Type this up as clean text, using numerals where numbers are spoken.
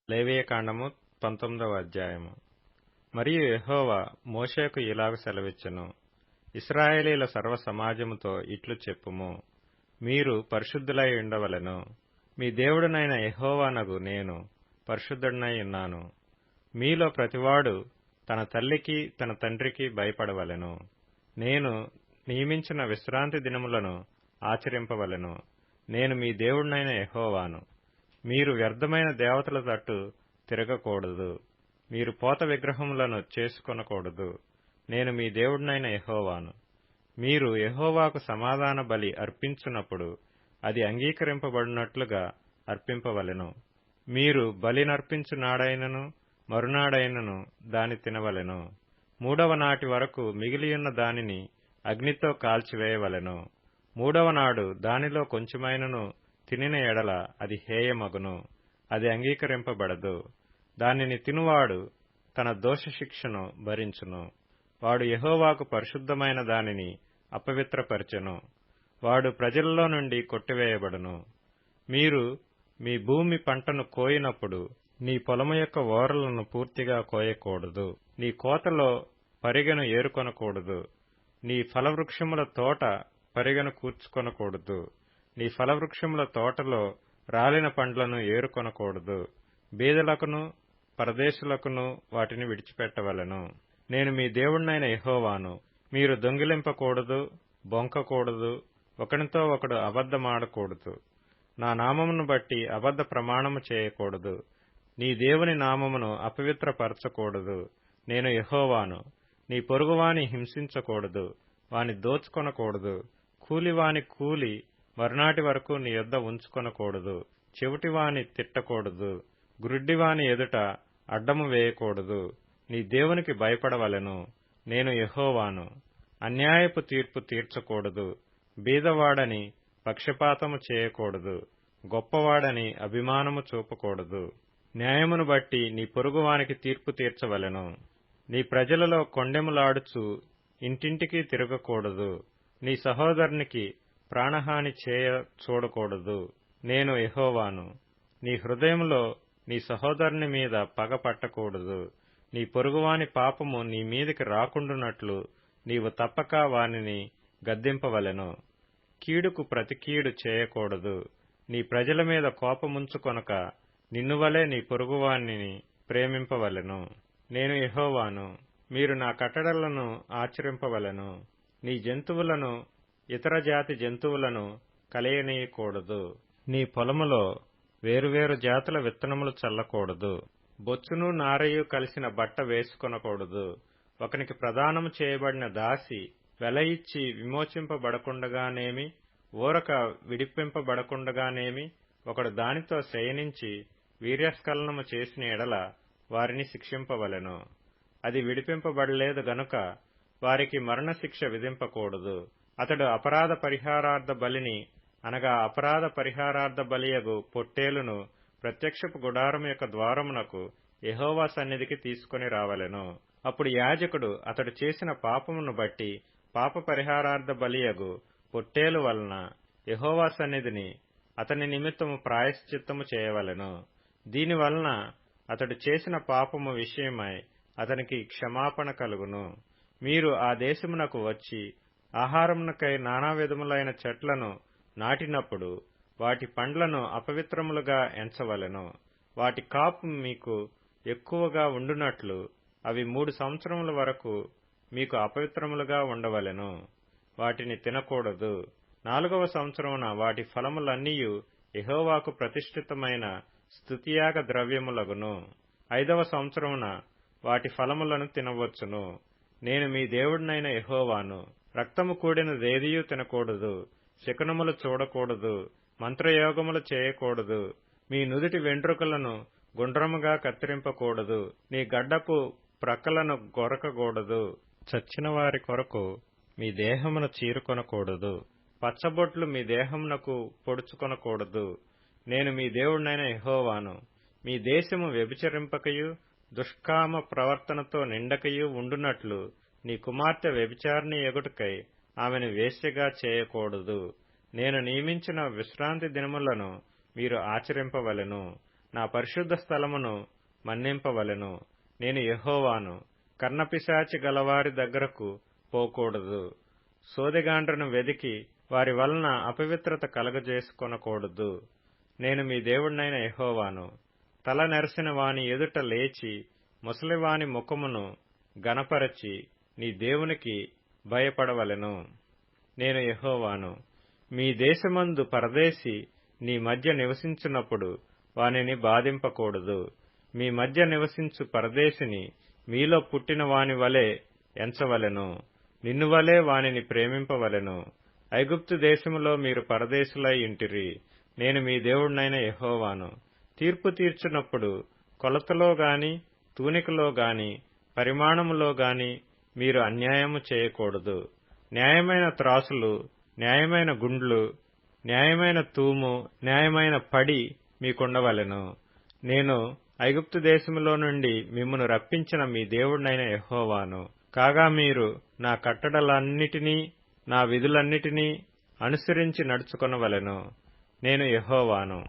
లేవియకాండము 19వ అధ్యాయము. మరియు యెహోవా మోషేకు ఇలాగ సెలవిచ్చెను, ఇశ్రాయేలీల సర్వ సమాజముతో ఇట్లు చెప్పుము, మీరు పరిశుద్ధులై ఉండవలెను. మీ దేవుడనైన యెహోవానగు నేను పరిశుద్ధుడనై ఉన్నాను. మీలో ప్రతివాడు తన తల్లికి తన తండ్రికి భయపడవలెను. నేను నియమించిన విశ్రాంతి దినములను ఆచరింపవలెను. నేను మీ దేవుడనైన యెహోవాను. మీరు వ్యర్థమైన దేవతల తట్టు తిరగకూడదు. మీరు పోత విగ్రహములను చేసుకొనకూడదు. నేను మీ దేవుడనైన యెహోవాను. మీరు యెహోవాకు సమాధాన బలి అర్పించున్నప్పుడు అది అంగీకరింపబడినట్లుగా అర్పింపవలెను. మీరు బలినర్పించు నాడైనను మరునాడైనను దాని తినవలెను. 3వ నాటి వరకు మిగిలియున్న దానిని అగ్నితో కాల్చివేయవలెను. 3వ నాడు దానిలో కొంచెమైనను తినిన ఎడల అది హేయమగును. అది అంగీకరింపబడదు. దానిని తినువాడు తన దోషశిక్షను భరించును. వాడు యెహోవాకు పరిశుద్ధమైన దానిని అపవిత్రపరచెను. వాడు ప్రజలలో నుండి కొట్టివేయబడును. మీరు మీ భూమి పంటను కోయినప్పుడు నీ పొలము యొక్క ఓరలను పూర్తిగా కోయకూడదు. నీ కోతలో పరిగెను ఏరుకొనకూడదు. నీ ఫలవృక్షముల తోట పరిగెను కూర్చుకొనకూడదు. నీ ఫలవృక్షముల తోటలో రాలిన పండ్లను ఏరుకొనకూడదు. బీదలకును పరదేశులకును వాటిని విడిచిపెట్టవలెను. నేను మీ దేవుడనైన యెహోవాను. మీరు దొంగిలింపకూడదు, బొంకకూడదు, ఒకనితో ఒకడు అబద్ధమాడకూడదు. నా నామమును బట్టి అబద్ధ ప్రమాణము చేయకూడదు. నీ దేవుని నామమును అపవిత్రపరచకూడదు. నేను యెహోవాను. నీ పొరుగువాని హింసించకూడదు, వాని దోచుకొనకూడదు. కూలివాని కూలి మరునాటి వరకు నీ యొద్ద ఉంచుకొనకూడదు. చెవిటివాని తిట్టకూడదు. గ్రుడ్డివాని ఎదుట అడ్డము వేయకూడదు. నీ దేవునికి భయపడవలెను. నేను యెహోవాను. అన్యాయపు తీర్పు తీర్చకూడదు. బీదవాడని పక్షపాతము చేయకూడదు. గొప్పవాడని అభిమానము చూపకూడదు. న్యాయమును బట్టి నీ పొరుగువానికి తీర్పు తీర్చవలెను. నీ ప్రజలలో కొండెములాడుచు ఇంటింటికి తిరగకూడదు. నీ సహోదరునికి ప్రాణహాని చేయ చూడకూడదు. నేను యెహోవాను. నీ హృదయంలో నీ సహోదరుని మీద పగ పట్టకూడదు. నీ పొరుగువాని పాపము నీ మీదికి రాకుండునట్లు నీవు తప్పక వానిని గద్దింపవలెను. కీడుకు ప్రతి కీడు చేయకూడదు. నీ ప్రజల మీద కోపముంచుకొనక నిన్నువలే నీ పొరుగువానిని ప్రేమింపవలెను. నేను యెహోవాను. మీరు నా కట్టడలను ఆచరింపవలెను. నీ జంతువులను ఇతర జాతి జంతువులను కలయనీయకూడదు. నీ పొలములో వేరువేరు జాతుల విత్తనములు చల్లకూడదు. బొచ్చును నారయు కలిసిన బట్ట వేసుకొనకూడదు. ఒకనికి ప్రదానము చేయబడిన దాసి వెల ఇచ్చి విమోచింపబడకుండగానేమి, ఊరక విడిపింపబడకుండగానేమి ఒకడు దానితో శయనించి వీర్యస్ఖలనము చేసిన ఎడల వారిని శిక్షింపవలెను. అది విడిపింపబడలేదు గనుక వారికి మరణశిక్ష విధింపకూడదు. అతడు అపరాధ పరిహారార్థ బలిని అనగా అపరాధ పరిహారార్థ బలియగు పొట్టేలును ప్రత్యక్షపు గుడారము యొక్క ద్వారమునకు యెహోవా సన్నిధికి తీసుకుని రావలెను. అప్పుడు యాజకుడు అతడు చేసిన పాపమును బట్టి పాప పరిహారార్థ బలియగు పొట్టేలు వలన యెహోవా సన్నిధిని అతని నిమిత్తము ప్రాయశ్చిత్తము చేయవలెను. దీనివలన అతడు చేసిన పాపము విషయమై అతనికి క్షమాపణ కలుగును. మీరు ఆ దేశమునకు వచ్చి ఆహారమునకై నానా విధములైన చెట్లను నాటినప్పుడు వాటి పండ్లను అపవిత్రములుగా ఎంచవలెను. వాటి కాపు మీకు ఎక్కువగా ఉండునట్లు అవి 3 సంవత్సరముల వరకు మీకు అపవిత్రములుగా ఉండవలెను. వాటిని తినకూడదు. 4వ సంవత్సరమున వాటి ఫలములన్నీయు యెహోవాకు ప్రతిష్ఠితమైన స్తుతియాగ ద్రవ్యములగును. 5వ సంవత్సరమున వాటి ఫలములను తినవచ్చును. నేను మీ దేవుడినైన యెహోవాను. రక్తము కూడినదేదియూ తినకూడదు. శకునములు చూడకూడదు. మంత్రయోగములు చేయకూడదు. మీ నుదుటి వెంట్రుకలను గుండ్రముగా కత్తిరింపకూడదు. నీ గడ్డపు ప్రక్కలను గొరకకూడదు. చచ్చిన వారి కొరకు మీ దేహమును చీరుకొనకూడదు. పచ్చబొట్లు మీ దేహమునకు పొడుచుకొనకూడదు. నేను మీ దేవుడినైన యెహోవాను. మీ దేశము వ్యభిచరింపకయు దుష్కామ ప్రవర్తనతో నిండకయు ఉండునట్లు నీ కుమార్తె వ్యభిచారిణి ఎగుటకై ఆమెను వేశ్యగా చేయకూడదు. నేను నియమించిన విశ్రాంతి దినములను మీరు ఆచరింపవలెను. నా పరిశుద్ధ స్థలమును మన్నింపవలెను. నేను యెహోవాను. కర్ణపిశాచి గలవారి దగ్గరకు పోకూడదు. సోదెగాండ్రను వెదికి వారి వలన అపవిత్రత కలగజేసుకొనకూడదు. నేను మీ దేవుడినైన యెహోవాను. తల నెరసిన వాని ఎదుట లేచి ముసలివాని ముఖమును గనపరచి నీ దేవునికి భయపడవలెను. నేను యెహోవాను. మీ దేశమందు పరదేశి నీ మధ్య నివసించున్నప్పుడు వానిని బాధింపకూడదు. మీ మధ్య నివసించు పరదేశిని మీలో పుట్టిన వాని వలె ఎంచవలెను. నిన్ను వలె వానిని ప్రేమింపవలెను. ఐగుప్తు దేశములో మీరు పరదేశులై ఇంటిరి. నేను మీ దేవుడినైన యెహోవాను. తీర్పు తీర్చునప్పుడు కొలతలో గాని తూనికలో గాని పరిమాణములో గాని మీరు అన్యాయము చేయకూడదు. న్యాయమైన త్రాసులు, న్యాయమైన గుండ్లు, న్యాయమైన తూము, న్యాయమైన పడి మీకుండవలెను. నేను ఐగుప్తు దేశములో నుండి మిమ్మును రప్పించిన మీ దేవుడినైన యెహోవాను. కాగా మీరు నా కట్టడలన్నిటినీ నా విధులన్నిటినీ అనుసరించి నడుచుకొనవలెను. నేను యెహోవాను.